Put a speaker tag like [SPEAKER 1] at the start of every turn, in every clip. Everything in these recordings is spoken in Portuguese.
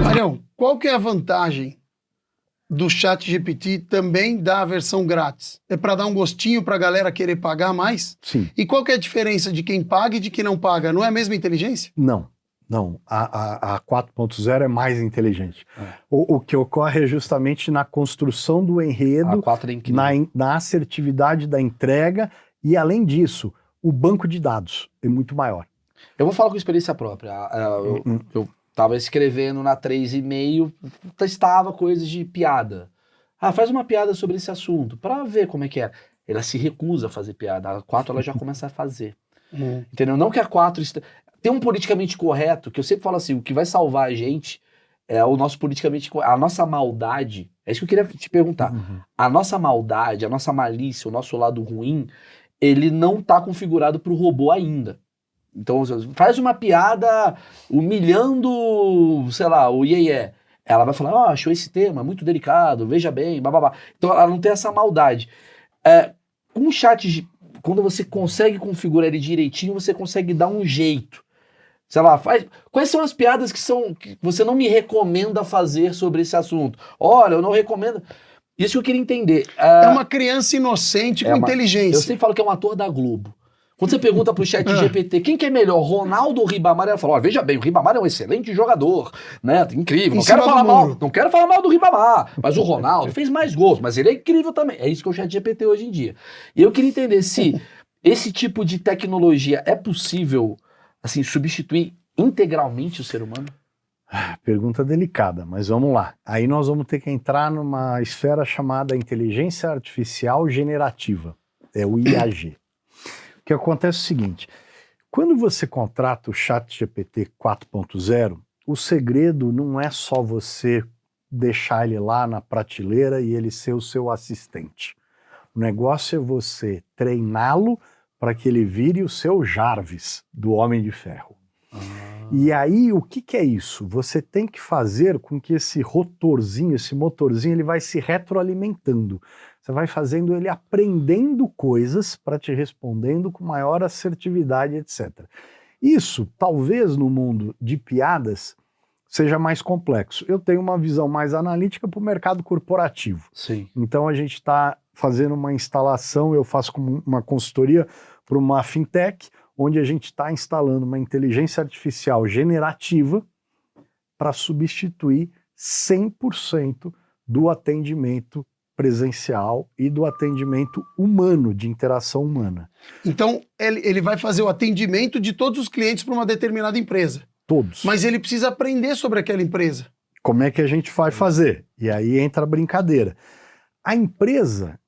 [SPEAKER 1] Marião, qual que é a vantagem do ChatGPT também da versão grátis? É para dar um gostinho para a galera querer pagar mais?
[SPEAKER 2] Sim.
[SPEAKER 1] E qual que é a diferença de quem paga e de quem não paga? Não é a mesma inteligência?
[SPEAKER 2] Não. A 4.0 é mais inteligente. O que ocorre é justamente na construção do enredo,
[SPEAKER 3] A 4 é incrível.
[SPEAKER 2] na assertividade da entrega e, além disso, o banco de dados é muito maior.
[SPEAKER 3] Eu vou falar com experiência própria. Eu tava escrevendo na 3,5, testava coisas de piada. Faz uma piada sobre esse assunto, pra ver como é que é. Ela se recusa a fazer piada. A 4 ela já começa a fazer. Entendeu? Não que a 4... Tem um politicamente correto, que eu sempre falo assim, o que vai salvar a gente é o nosso politicamente correto. A nossa maldade, é isso que eu queria te perguntar. A nossa maldade, a nossa malícia, o nosso lado ruim, ele não tá configurado pro robô ainda. Então, faz uma piada humilhando, sei lá, o iê. Ela vai falar, achou esse tema muito delicado, veja bem, bababá. Então, ela não tem essa maldade. Com o chat, quando você consegue configurar ele direitinho, você consegue dar um jeito. Sei lá, quais são as piadas que você não me recomenda fazer sobre esse assunto? Olha, eu não recomendo... Isso que eu queria entender.
[SPEAKER 1] É uma criança inocente com inteligência.
[SPEAKER 3] Eu sempre falo que é um ator da Globo. Quando você pergunta pro ChatGPT quem que é melhor, Ronaldo ou Ribamar, ela fala, veja bem, o Ribamar é um excelente jogador, né? Incrível. Não quero falar mal do Ribamar, mas o Ronaldo fez mais gols, mas ele é incrível também. É isso que é o ChatGPT hoje em dia. E eu queria entender se esse tipo de tecnologia é possível, assim, substituir integralmente o ser humano?
[SPEAKER 2] Pergunta delicada, mas vamos lá. Aí nós vamos ter que entrar numa esfera chamada inteligência artificial generativa, é o IAG. O que acontece é o seguinte, quando você contrata o ChatGPT 4.0, o segredo não é só você deixar ele lá na prateleira e ele ser o seu assistente. O negócio é você treiná-lo para que ele vire o seu Jarvis do Homem de Ferro. E aí, o que é isso? Você tem que fazer com que esse rotorzinho, esse motorzinho, ele vai se retroalimentando. Você vai fazendo ele aprendendo coisas para te respondendo com maior assertividade, etc. Isso, talvez no mundo de piadas, seja mais complexo. Eu tenho uma visão mais analítica para o mercado corporativo.
[SPEAKER 3] Sim.
[SPEAKER 2] Então a gente está fazendo uma instalação, eu faço uma consultoria para uma fintech, onde a gente está instalando uma inteligência artificial generativa para substituir 100% do atendimento presencial e do atendimento humano, de interação humana.
[SPEAKER 1] Então, ele vai fazer o atendimento de todos os clientes para uma determinada empresa.
[SPEAKER 2] Todos.
[SPEAKER 1] Mas ele precisa aprender sobre aquela empresa.
[SPEAKER 2] Como é que a gente vai fazer? E aí entra a brincadeira. A empresa,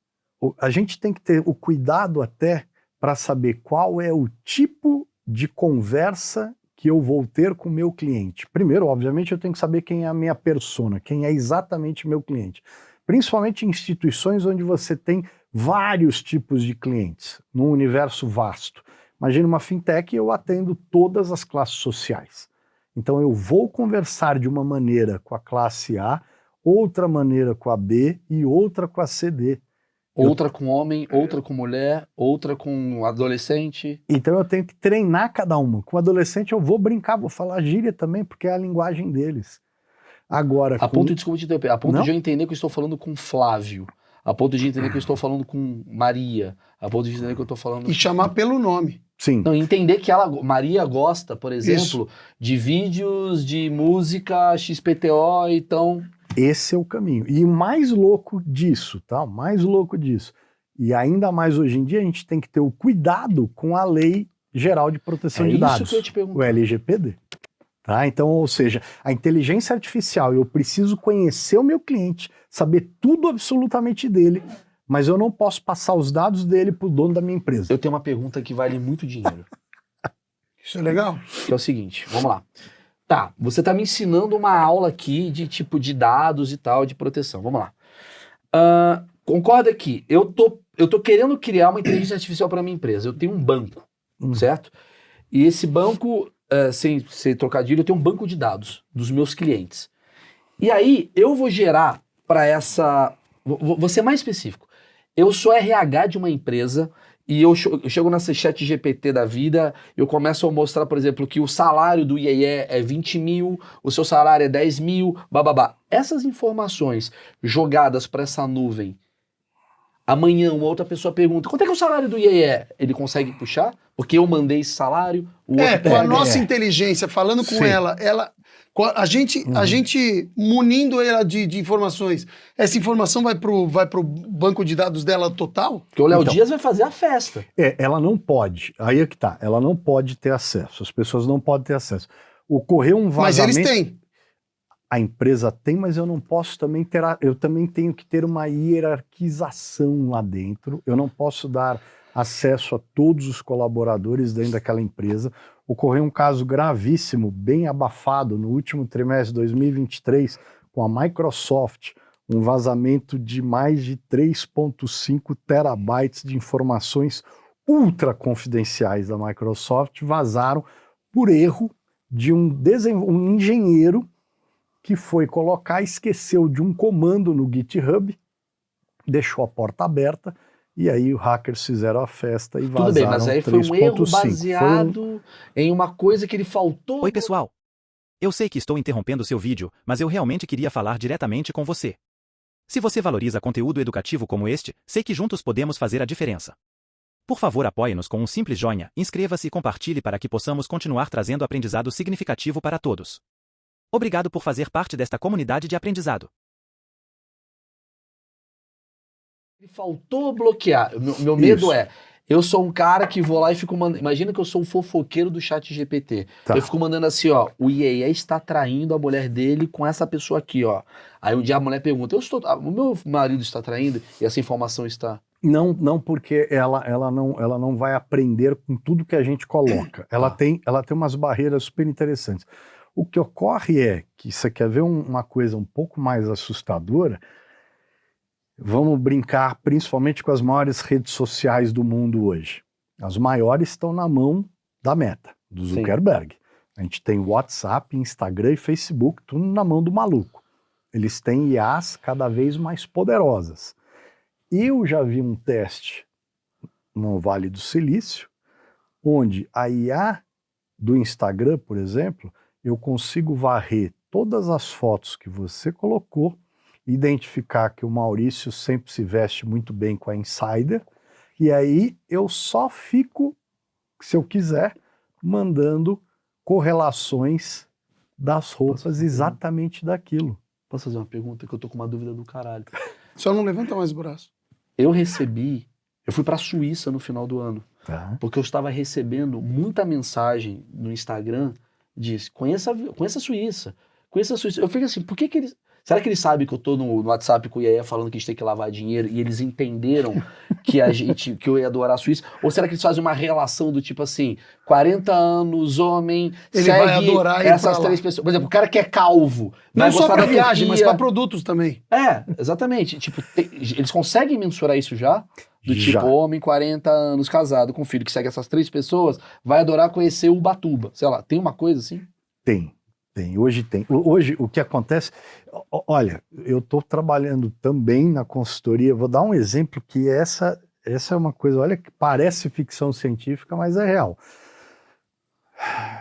[SPEAKER 2] a gente tem que ter o cuidado até para saber qual é o tipo de conversa que eu vou ter com o meu cliente. Primeiro, obviamente, eu tenho que saber quem é a minha persona, quem é exatamente meu cliente. Principalmente em instituições onde você tem vários tipos de clientes, num universo vasto. Imagina uma fintech e eu atendo todas as classes sociais. Então eu vou conversar de uma maneira com a classe A, outra maneira com a B e outra com a CD.
[SPEAKER 3] Outra com homem, outra com mulher, outra com adolescente.
[SPEAKER 2] Então eu tenho que treinar cada uma. Com adolescente eu vou brincar, vou falar gíria também, porque é a linguagem deles. Agora,
[SPEAKER 3] Desculpa te interromper, a ponto de eu entender que eu estou falando com Flávio, a ponto de entender que eu estou falando com Maria, a ponto de entender que eu estou falando...
[SPEAKER 1] E chamar pelo nome.
[SPEAKER 2] Sim.
[SPEAKER 3] Não, entender que Maria gosta, por exemplo, de vídeos, de música, XPTO, então...
[SPEAKER 2] Esse é o caminho. E o mais louco disso, tá? O mais louco disso. E ainda mais hoje em dia, a gente tem que ter o cuidado com a Lei Geral de Proteção de Dados.
[SPEAKER 3] Isso que eu te pergunto.
[SPEAKER 2] O LGPD. Tá? Então, ou seja, a inteligência artificial, eu preciso conhecer o meu cliente, saber tudo absolutamente dele, mas eu não posso passar os dados dele para o dono da minha empresa.
[SPEAKER 3] Eu tenho uma pergunta que vale muito dinheiro.
[SPEAKER 1] Isso é legal?
[SPEAKER 3] Que é o seguinte, vamos lá. Tá, você tá me ensinando uma aula aqui de tipo de dados e tal, de proteção. Vamos lá. Concorda que eu tô querendo criar uma inteligência artificial para minha empresa. Eu tenho um banco, certo? E esse banco, sem ser trocadilho, eu tenho um banco de dados dos meus clientes. E aí eu vou gerar para essa... Vou ser mais específico. Eu sou RH de uma empresa e eu chego nessa chat GPT da vida, eu começo a mostrar, por exemplo, que o salário do IEE é 20 mil, o seu salário é 10 mil, bababá. Essas informações jogadas para essa nuvem, amanhã uma outra pessoa pergunta, quanto é que é o salário do IEE? Ele consegue puxar? Porque eu mandei esse salário, o outro
[SPEAKER 1] Com a
[SPEAKER 3] pega.
[SPEAKER 1] nossa inteligência, falando com
[SPEAKER 2] Sim.
[SPEAKER 1] ela, a gente munindo ela de informações, essa informação vai pro banco de dados dela total?
[SPEAKER 3] Porque o Léo
[SPEAKER 2] Então.
[SPEAKER 3] Dias vai fazer a festa.
[SPEAKER 2] Ela não pode, aí é que tá, ela não pode ter acesso, as pessoas não podem ter acesso. Ocorreu um
[SPEAKER 1] Mas
[SPEAKER 2] vazamento...
[SPEAKER 1] eles têm.
[SPEAKER 2] A empresa tem, mas eu não posso também ter, eu também tenho que ter uma hierarquização lá dentro, eu não posso dar acesso a todos os colaboradores dentro daquela empresa. Ocorreu um caso gravíssimo, bem abafado, no último trimestre de 2023, com a Microsoft, um vazamento de mais de 3,5 terabytes de informações ultra confidenciais da Microsoft, vazaram por erro de um engenheiro que foi colocar, esqueceu de um comando no GitHub, deixou a porta aberta, e aí os hackers fizeram a festa e vazaram.
[SPEAKER 3] Tudo bem, mas aí foi um erro
[SPEAKER 2] 3.5.
[SPEAKER 3] baseado em uma coisa que ele faltou.
[SPEAKER 4] Oi, pessoal. Eu sei que estou interrompendo seu vídeo, mas eu realmente queria falar diretamente com você. Se você valoriza conteúdo educativo como este, sei que juntos podemos fazer a diferença. Por favor, apoie-nos com um simples joinha, inscreva-se e compartilhe para que possamos continuar trazendo aprendizado significativo para todos. Obrigado por fazer parte desta comunidade de aprendizado.
[SPEAKER 3] Ele faltou bloquear. Meu medo
[SPEAKER 2] Isso.
[SPEAKER 3] é, eu sou um cara que vou lá e fico mandando... Imagina que eu sou um fofoqueiro do chat GPT.
[SPEAKER 2] Tá.
[SPEAKER 3] Eu fico mandando assim, ó, o IEE está traindo a mulher dele com essa pessoa aqui, ó. Aí um dia a mulher pergunta, o meu marido está traindo e essa informação está...
[SPEAKER 2] Não, porque ela não vai aprender com tudo que a gente coloca. Ela tem umas barreiras super interessantes. O que ocorre é que você quer ver uma coisa um pouco mais assustadora, vamos brincar principalmente com as maiores redes sociais do mundo hoje. As maiores estão na mão da Meta, do Zuckerberg. A gente tem WhatsApp, Instagram e Facebook, tudo na mão do maluco. Eles têm IAs cada vez mais poderosas. Eu já vi um teste no Vale do Silício, onde a IA do Instagram, por exemplo, eu consigo varrer todas as fotos que você colocou, identificar que o Maurício sempre se veste muito bem com a Insider, e aí eu só fico, se eu quiser, mandando correlações das roupas exatamente daquilo.
[SPEAKER 3] Posso fazer uma pergunta que eu tô com uma dúvida do caralho?
[SPEAKER 1] Só não levanta mais o braço.
[SPEAKER 3] Eu fui pra Suíça no final do ano, porque eu estava recebendo muita mensagem no Instagram, diz, conheça a Suíça, conheça a Suíça. Eu fiquei assim, por que eles... Será que eles sabem que eu tô no WhatsApp com o IEE falando que a gente tem que lavar dinheiro e eles entenderam que que eu ia adorar a Suíça? Ou será que eles fazem uma relação do tipo assim, 40 anos, homem,
[SPEAKER 1] Ele
[SPEAKER 3] segue
[SPEAKER 1] vai adorar ir
[SPEAKER 3] essas
[SPEAKER 1] pra lá.
[SPEAKER 3] três pessoas. Por exemplo, o cara que é calvo,
[SPEAKER 1] Não
[SPEAKER 3] vai
[SPEAKER 1] só
[SPEAKER 3] gostar
[SPEAKER 1] pra
[SPEAKER 3] da
[SPEAKER 1] viagem, mas
[SPEAKER 3] Turquia.
[SPEAKER 1] pra produtos também.
[SPEAKER 3] Exatamente. Tipo, eles conseguem mensurar isso já? Do
[SPEAKER 2] Já.
[SPEAKER 3] tipo, homem, 40 anos, casado, com filho, que segue essas três pessoas, vai adorar conhecer o Ubatuba. Sei lá, tem uma coisa assim?
[SPEAKER 2] Tem. Hoje tem. Hoje, o que acontece... Olha, eu estou trabalhando também na consultoria, vou dar um exemplo que essa é uma coisa, olha, que parece ficção científica, mas é real.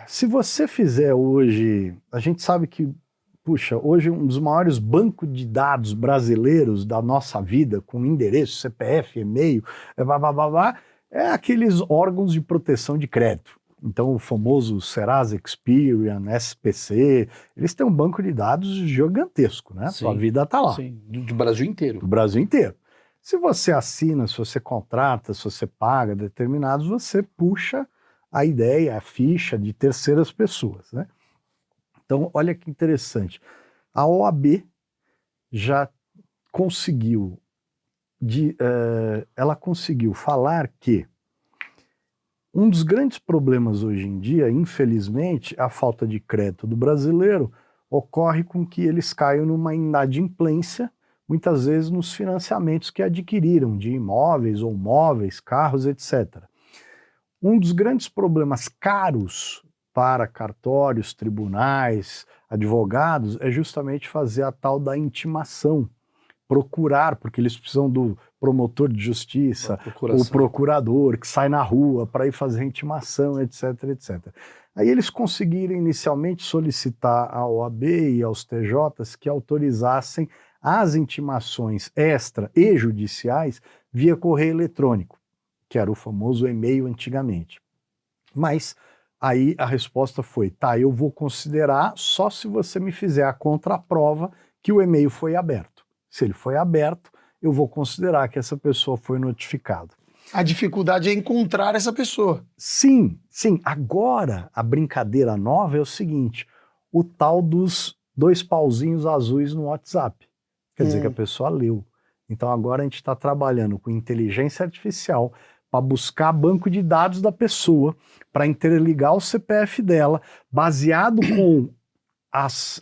[SPEAKER 2] Se você fizer hoje... A gente sabe que, puxa, hoje um dos maiores bancos de dados brasileiros da nossa vida, com endereço, CPF, e-mail, é aqueles órgãos de proteção de crédito. Então, o famoso Serasa Experian, SPC, eles têm um banco de dados gigantesco, né?
[SPEAKER 3] Sim.
[SPEAKER 2] Sua vida está lá.
[SPEAKER 3] Sim, do Brasil inteiro.
[SPEAKER 2] Do Brasil inteiro. Se você assina, se você contrata, se você paga determinados, você puxa a ideia, a ficha de terceiras pessoas, né? Então, olha que interessante. A OAB já conseguiu, ela conseguiu falar que um dos grandes problemas hoje em dia, infelizmente, a falta de crédito do brasileiro ocorre com que eles caiam numa inadimplência, muitas vezes nos financiamentos que adquiriram de imóveis ou móveis, carros, etc. Um dos grandes problemas caros para cartórios, tribunais, advogados, é justamente fazer a tal da intimação, procurar, porque eles precisam do promotor de justiça, o procurador que sai na rua para ir fazer intimação, etc, etc. Aí eles conseguiram inicialmente solicitar à OAB e aos TJs que autorizassem as intimações extra e judiciais via correio eletrônico, que era o famoso e-mail antigamente. Mas aí a resposta foi, tá, eu vou considerar só se você me fizer a contraprova que o e-mail foi aberto. Se ele foi aberto, eu vou considerar que essa pessoa foi notificada.
[SPEAKER 1] A dificuldade é encontrar essa pessoa.
[SPEAKER 2] Sim, sim. Agora, a brincadeira nova é o seguinte, o tal dos 2 pauzinhos azuis no WhatsApp. Quer dizer que a pessoa leu. Então agora a gente está trabalhando com inteligência artificial para buscar banco de dados da pessoa, para interligar o CPF dela, baseado com as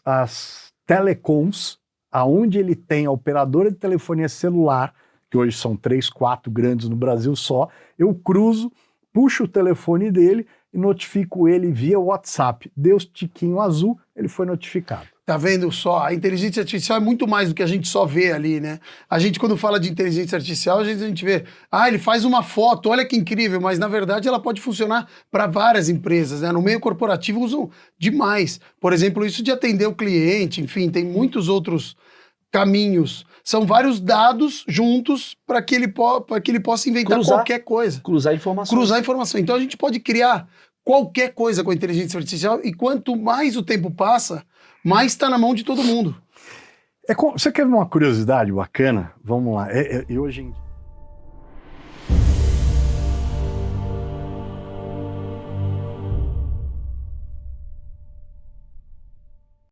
[SPEAKER 2] telecoms, aonde ele tem a operadora de telefonia celular, que hoje são 3, 4 grandes no Brasil só, eu cruzo, puxo o telefone dele e notifico ele via WhatsApp. Deu tiquinho azul, ele foi notificado.
[SPEAKER 1] Tá vendo só? A inteligência artificial é muito mais do que a gente só vê ali, né? A gente, quando fala de inteligência artificial, às vezes a gente vê, ele faz uma foto, olha que incrível, mas na verdade ela pode funcionar para várias empresas, né? No meio corporativo usam demais. Por exemplo, isso de atender o cliente, enfim, tem muitos outros caminhos. São vários dados juntos para que ele possa inventar qualquer coisa.
[SPEAKER 3] Cruzar informações.
[SPEAKER 1] Cruzar informação. Então a gente pode criar qualquer coisa com a inteligência artificial e quanto mais o tempo passa, mais está na mão de todo mundo.
[SPEAKER 2] Você quer ver uma curiosidade bacana? Vamos lá. Hoje em dia